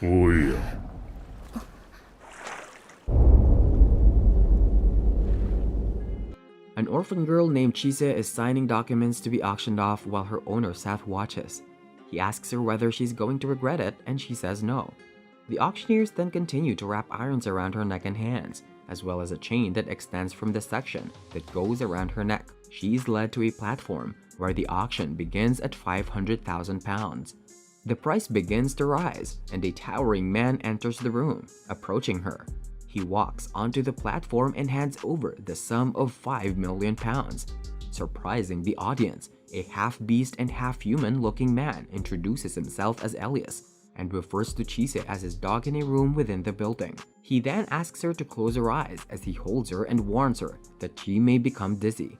뭐야? An orphan girl named Chise is signing documents to be auctioned off while her owner Seth watches. He asks her whether she's going to regret it, and she says no. The auctioneers then continue to wrap irons around her neck and hands, as well as a chain that extends from the section that goes around her neck. She's led to a platform where the auction begins at £500,000. The price begins to rise, and a towering man enters the room, approaching her. He walks onto the platform and hands over the sum of £5 million. Surprising the audience, a half-beast and half-human looking man introduces himself as Elias and refers to Chise as his dog in a room within the building. He then asks her to close her eyes as he holds her and warns her that she may become dizzy.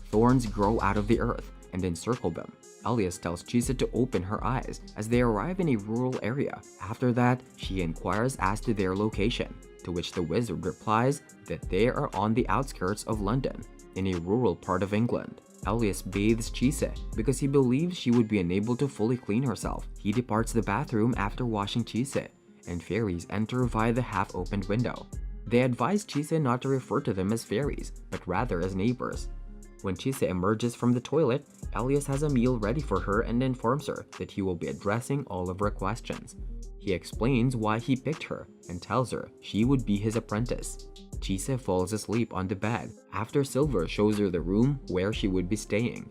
Thorns grow out of the earth and encircle them. Elias tells Chise to open her eyes as they arrive in a rural area. After that, she inquires as to their location, to which the wizard replies that they are on the outskirts of London, in a rural part of England. Elias bathes Chise because he believes she would be unable to fully clean herself. He departs the bathroom after washing Chise, and fairies enter via the half-opened window. They advise Chise not to refer to them as fairies, but rather as neighbors. When Chise emerges from the toilet, Elias has a meal ready for her and informs her that he will be addressing all of her questions. He explains why he picked her and tells her she would be his apprentice. Chise falls asleep on the bed after Silver shows her the room where she would be staying.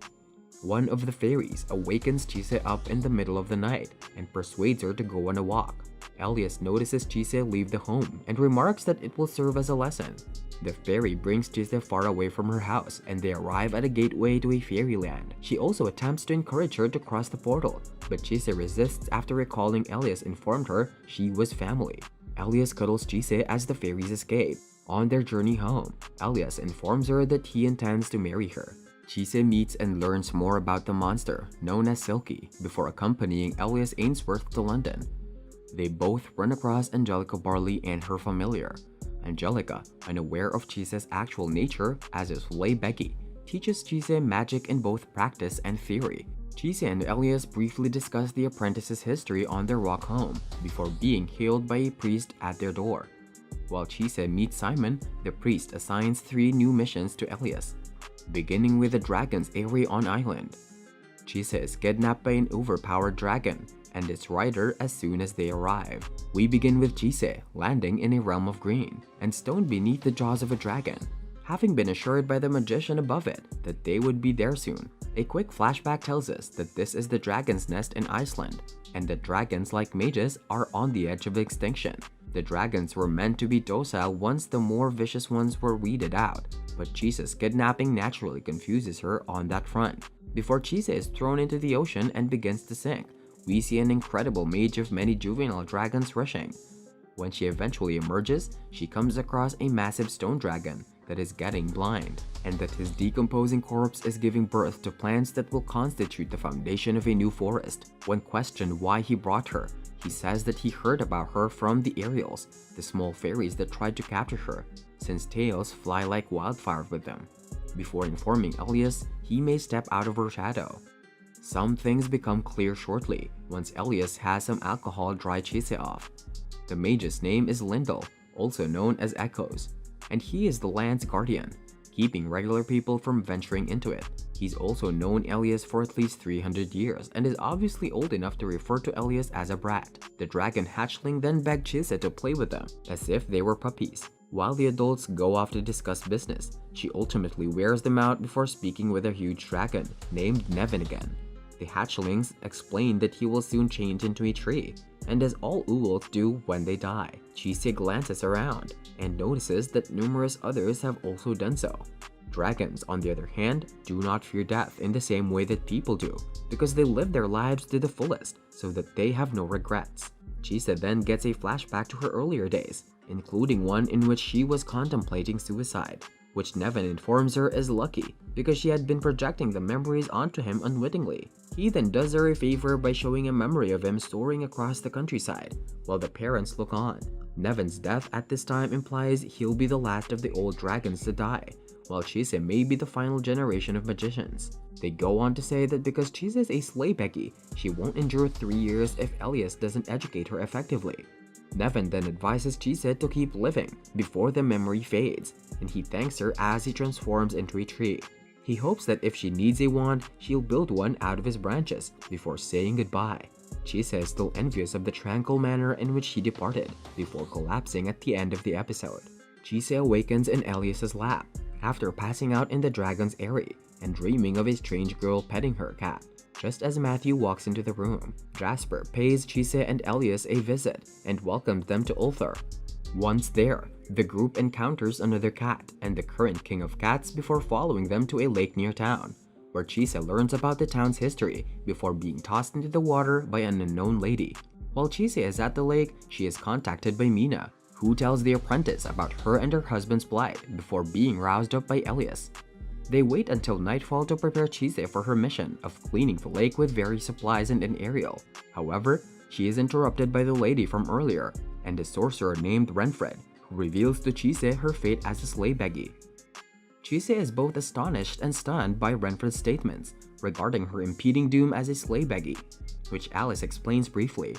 One of the fairies awakens Chise up in the middle of the night and persuades her to go on a walk. Elias notices Chise leave the home and remarks that it will serve as a lesson. The fairy brings Chise far away from her house and they arrive at a gateway to a fairyland. She also attempts to encourage her to cross the portal, but Chise resists after recalling Elias informed her she was family. Elias cuddles Chise as the fairies escape. On their journey home, Elias informs her that he intends to marry her. Chise meets and learns more about the monster, known as Silky, before accompanying Elias Ainsworth to London. They both run across Angelica Barley and her familiar. Angelica, unaware of Chise's actual nature as his Lay Becky, teaches Chise magic in both practice and theory. Chise and Elias briefly discuss the apprentice's history on their walk home, before being hailed by a priest at their door. While Chise meets Simon, the priest assigns 3 new missions to Elias, beginning with the dragon's Aeron Island. Chise is kidnapped by an overpowered dragon and its rider as soon as they arrive. We begin with Chise landing in a realm of green and stoned beneath the jaws of a dragon, having been assured by the magician above it that they would be there soon. A quick flashback tells us that this is the dragon's nest in Iceland, and that dragons like mages are on the edge of extinction. The dragons were meant to be docile once the more vicious ones were weeded out, but Chise's kidnapping naturally confuses her on that front. Before Chise is thrown into the ocean and begins to sink, we see an incredible mage of many juvenile dragons rushing. When she eventually emerges, she comes across a massive stone dragon that is getting blind, and that his decomposing corpse is giving birth to plants that will constitute the foundation of a new forest. When questioned why he brought her, he says that he heard about her from the Ariels, the small fairies that tried to capture her, since tales fly like wildfire with them. Before informing Elias, he may step out of her shadow. Some things become clear shortly once Elias has some alcohol dry Chise off. The mage's name is Lindel, also known as Echoes, and he is the land's guardian, keeping regular people from venturing into it. He's also known Elias for at least 300 years and is obviously old enough to refer to Elias as a brat. The dragon hatchling then begged Chise to play with them, as if they were puppies. While the adults go off to discuss business, she ultimately wears them out before speaking with a huge dragon, named Nevin again. The hatchlings explain that he will soon change into a tree, and as all Uwolf do when they die. Chise glances around and notices that numerous others have also done so. Dragons, on the other hand, do not fear death in the same way that people do, because they live their lives to the fullest, so that they have no regrets. Chise then gets a flashback to her earlier days, including one in which she was contemplating suicide, which Nevin informs her is lucky because she had been projecting the memories onto him unwittingly. He then does her a favor by showing a memory of him soaring across the countryside, while the parents look on. Nevin's death at this time implies he'll be the last of the old dragons to die, while Chise may be the final generation of magicians. They go on to say that because Chise is a slay Becky, she won't endure 3 years if Elias doesn't educate her effectively. Nevin then advises Chise to keep living before the memory fades, and he thanks her as he transforms into a tree. He hopes that if she needs a wand, she'll build one out of his branches before saying goodbye. Chise is still envious of the tranquil manner in which he departed before collapsing at the end of the episode. Chise awakens in Elias's lap after passing out in the dragon's eyrie and dreaming of a strange girl petting her cat. Just as Matthew walks into the room, Jasper pays Chise and Elias a visit and welcomes them to Ulthar. Once there, the group encounters another cat and the current king of cats before following them to a lake near town, where Chise learns about the town's history before being tossed into the water by an unknown lady. While Chise is at the lake, she is contacted by Mina, who tells the apprentice about her and her husband's plight before being roused up by Elias. They wait until nightfall to prepare Chise for her mission of cleaning the lake with various supplies and an aerial. However, she is interrupted by the lady from earlier and a sorcerer named Renfred, who reveals to Chise her fate as a slay Beggy. Chise is both astonished and stunned by Renfred's statements regarding her impending doom as a slay Beggy, which Alice explains briefly.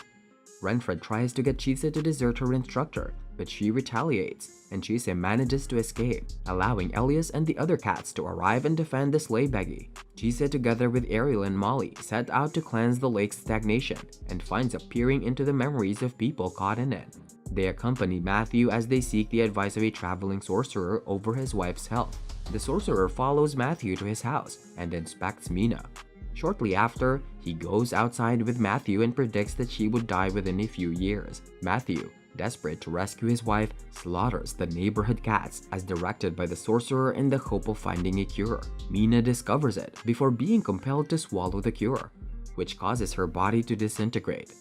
Renfred tries to get Chise to desert her instructor, but she retaliates, and Chise manages to escape, allowing Elias and the other cats to arrive and defend the slay Beggy. Chise, together with Ariel and Molly, set out to cleanse the lake's stagnation and finds a peering into the memories of people caught in it. They accompany Matthew as they seek the advice of a traveling sorcerer over his wife's health. The sorcerer follows Matthew to his house and inspects Mina. Shortly after, he goes outside with Matthew and predicts that she would die within a few years. Matthew, desperate to rescue his wife, slaughters the neighborhood cats as directed by the sorcerer in the hope of finding a cure. Mina discovers it before being compelled to swallow the cure, which causes her body to disintegrate.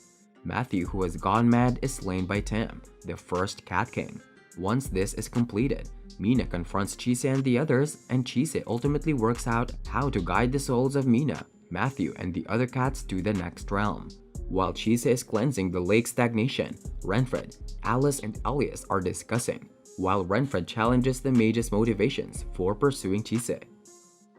Matthew, who has gone mad, is slain by Tim, the first Cat King. Once this is completed, Mina confronts Chise and the others, and Chise ultimately works out how to guide the souls of Mina, Matthew, and the other cats to the next realm. While Chise is cleansing the lake's stagnation, Renfred, Alice, and Elias are discussing, while Renfred challenges the mage's motivations for pursuing Chise.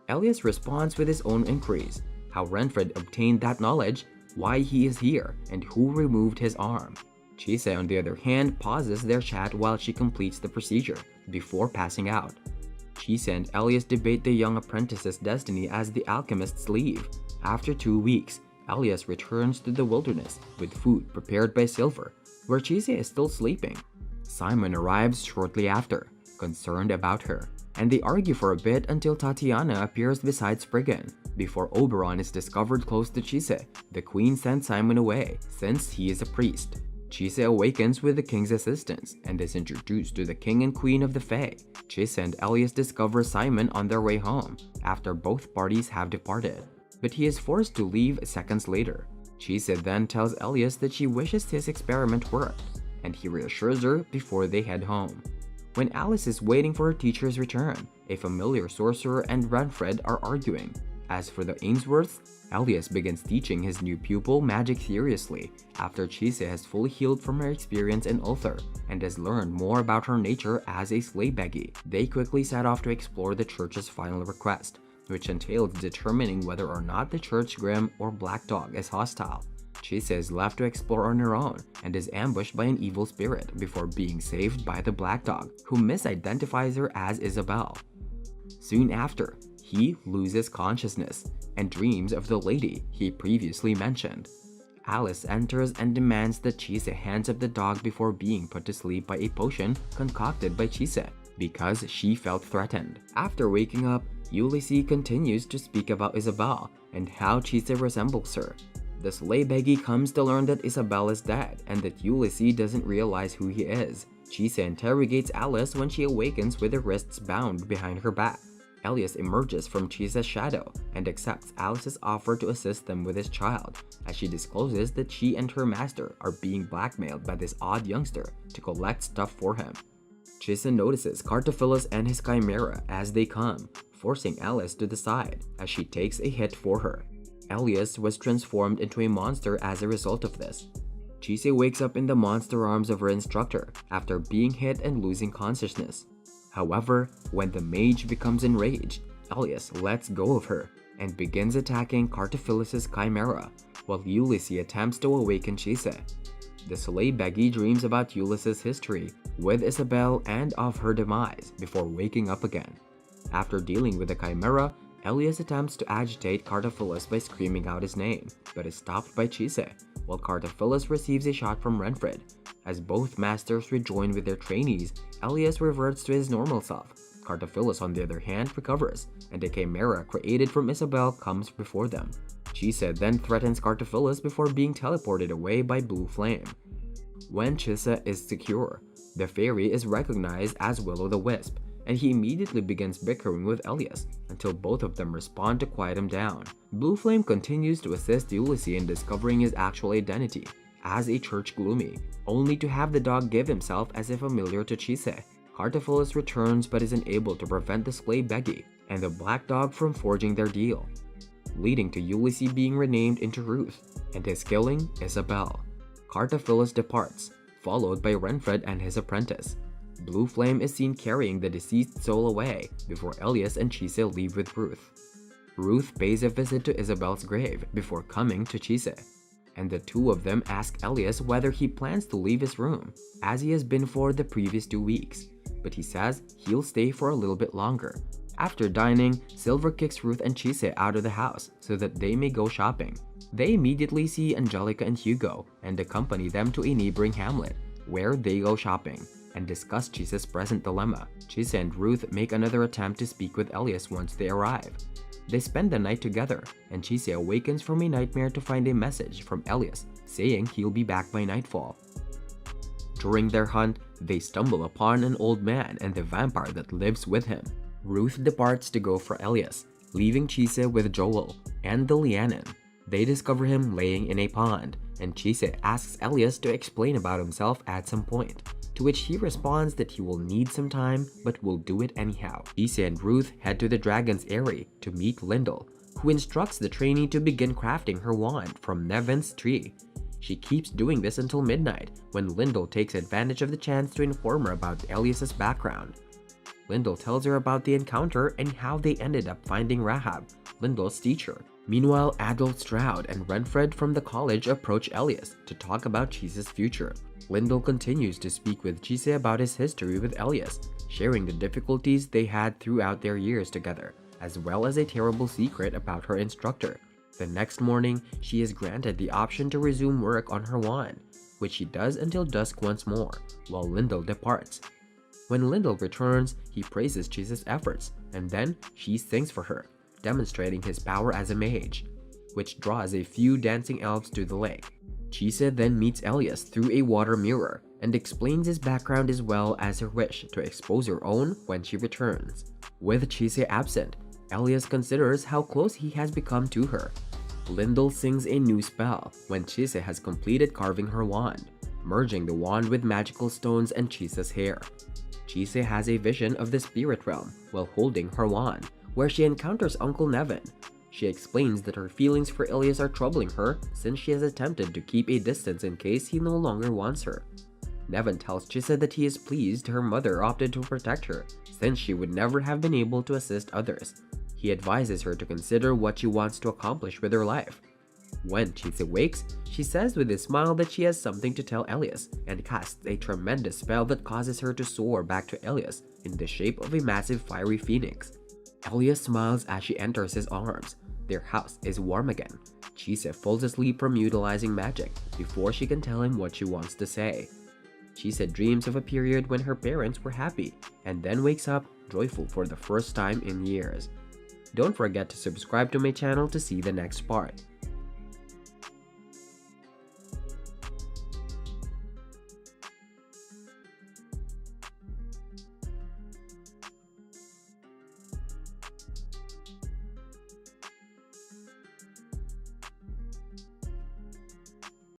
Elias responds with his own inquiries, how Renfred obtained that knowledge, why he is here, and who removed his arm. Chise, on the other hand, pauses their chat while she completes the procedure, before passing out. Chise and Elias debate the young apprentice's destiny as the alchemists leave. After 2 weeks, Elias returns to the wilderness with food prepared by Silver, where Chise is still sleeping. Simon arrives shortly after, concerned about her, and they argue for a bit until Tatiana appears beside Spriggan. Before Oberon is discovered close to Chise, the queen sends Simon away, since he is a priest. Chise awakens with the king's assistance and is introduced to the king and queen of the Fae. Chise and Elias discover Simon on their way home, after both parties have departed, but he is forced to leave seconds later. Chise then tells Elias that she wishes his experiment worked, and he reassures her before they head home. When Alice is waiting for her teacher's return, a familiar sorcerer and Renfred are arguing. As for the Ainsworths, Elias begins teaching his new pupil magic seriously after Chise has fully healed from her experience in Ulthar and has learned more about her nature as a slay Beggy. They quickly set off to explore the church's final request, which entails determining whether or not the church Grim or Black Dog is hostile. Chise is left to explore on her own and is ambushed by an evil spirit before being saved by the Black Dog, who misidentifies her as Isabel. Soon after, he loses consciousness and dreams of the lady he previously mentioned. Alice enters and demands that Chise hands up the dog before being put to sleep by a potion concocted by Chise because she felt threatened. After waking up, Ulysses continues to speak about Isabel and how Chise resembles her. The slay Beggy comes to learn that Isabel is dead and that Ulysses doesn't realize who he is. Chise interrogates Alice when she awakens with her wrists bound behind her back. Elias emerges from Chise's shadow and accepts Alice's offer to assist them with his child, as she discloses that she and her master are being blackmailed by this odd youngster to collect stuff for him. Chise notices Cartophilus and his chimera as they come, forcing Alice to the side as she takes a hit for her. Elias was transformed into a monster as a result of this. Chise wakes up in the monster arms of her instructor after being hit and losing consciousness. However, when the mage becomes enraged, Elias lets go of her and begins attacking Cartaphilus' chimera, while Ulysses attempts to awaken Chise. The Soleil Beggy dreams about Ulysses' history with Isabel and of her demise before waking up again. After dealing with the chimera, Elias attempts to agitate Cartaphilus by screaming out his name, but is stopped by Chise, while Cartaphilus receives a shot from Renfred. As both masters rejoin with their trainees, Elias reverts to his normal self. Cartaphilus, on the other hand, recovers, and a chimera created from Isabel comes before them. Chise then threatens Cartaphilus before being teleported away by Blue Flame. When Chise is secure, the fairy is recognized as Will-o'-the-Wisp, and he immediately begins bickering with Elias until both of them respond to quiet him down. Blue Flame continues to assist Ulysses in discovering his actual identity as a church gloomy, only to have the dog give himself as a familiar to Chise. Cartaphilus returns but is unable to prevent the Soleil Beggy and the Black Dog from forging their deal, leading to Ulysses being renamed into Ruth and his killing Isabel. Cartaphilus departs, followed by Renfred and his apprentice. Blue Flame is seen carrying the deceased soul away before Elias and Chise leave with Ruth. Ruth pays a visit to Isabel's grave before coming to Chise, and the two of them ask Elias whether he plans to leave his room, as he has been for the previous 2 weeks, but he says he'll stay for a little bit longer. After dining, Silver kicks Ruth and Chise out of the house so that they may go shopping. They immediately see Angelica and Hugo and accompany them to a neighboring hamlet, where they go shopping and discuss Chise's present dilemma. Chise and Ruth make another attempt to speak with Elias once they arrive. They spend the night together, and Chise awakens from a nightmare to find a message from Elias saying he'll be back by nightfall. During their hunt, they stumble upon an old man and the vampire that lives with him. Ruth departs to go for Elias, leaving Chise with Joel and the Lianen. They discover him laying in a pond, and Chise asks Elias to explain about himself at some point, to which he responds that he will need some time but will do it anyhow. Chise and Ruth head to the Dragon's Eyrie to meet Lyndall, who instructs the trainee to begin crafting her wand from Nevin's tree. She keeps doing this until midnight, when Lyndall takes advantage of the chance to inform her about Elias's background. Lyndall tells her about the encounter and how they ended up finding Rahab, Lyndall's teacher. Meanwhile, Adolf Stroud and Renfred from the college approach Elias to talk about Chise's future. Lyndall continues to speak with Chise about his history with Elias, sharing the difficulties they had throughout their years together, as well as a terrible secret about her instructor. The next morning, she is granted the option to resume work on her wand, which she does until dusk once more, while Lyndall departs. When Lyndall returns, he praises Chise's efforts, and then she sings for her, demonstrating his power as a mage, which draws a few dancing elves to the lake. Chise then meets Elias through a water mirror and explains his background as well as her wish to expose her own when she returns. With Chise absent, Elias considers how close he has become to her. Lyndall sings a new spell when Chise has completed carving her wand, merging the wand with magical stones and Chise's hair. Chise has a vision of the spirit realm while holding her wand, where she encounters Uncle Nevin. She explains that her feelings for Elias are troubling her since she has attempted to keep a distance in case he no longer wants her. Nevin tells Chise that he is pleased her mother opted to protect her since she would never have been able to assist others. He advises her to consider what she wants to accomplish with her life. When Chise wakes, she says with a smile that she has something to tell Elias and casts a tremendous spell that causes her to soar back to Elias in the shape of a massive fiery phoenix. Elias smiles as she enters his arms. Their house is warm again. Chise falls asleep from utilizing magic before she can tell him what she wants to say. Chise dreams of a period when her parents were happy and then wakes up joyful for the first time in years. Don't forget to subscribe to my channel to see the next part.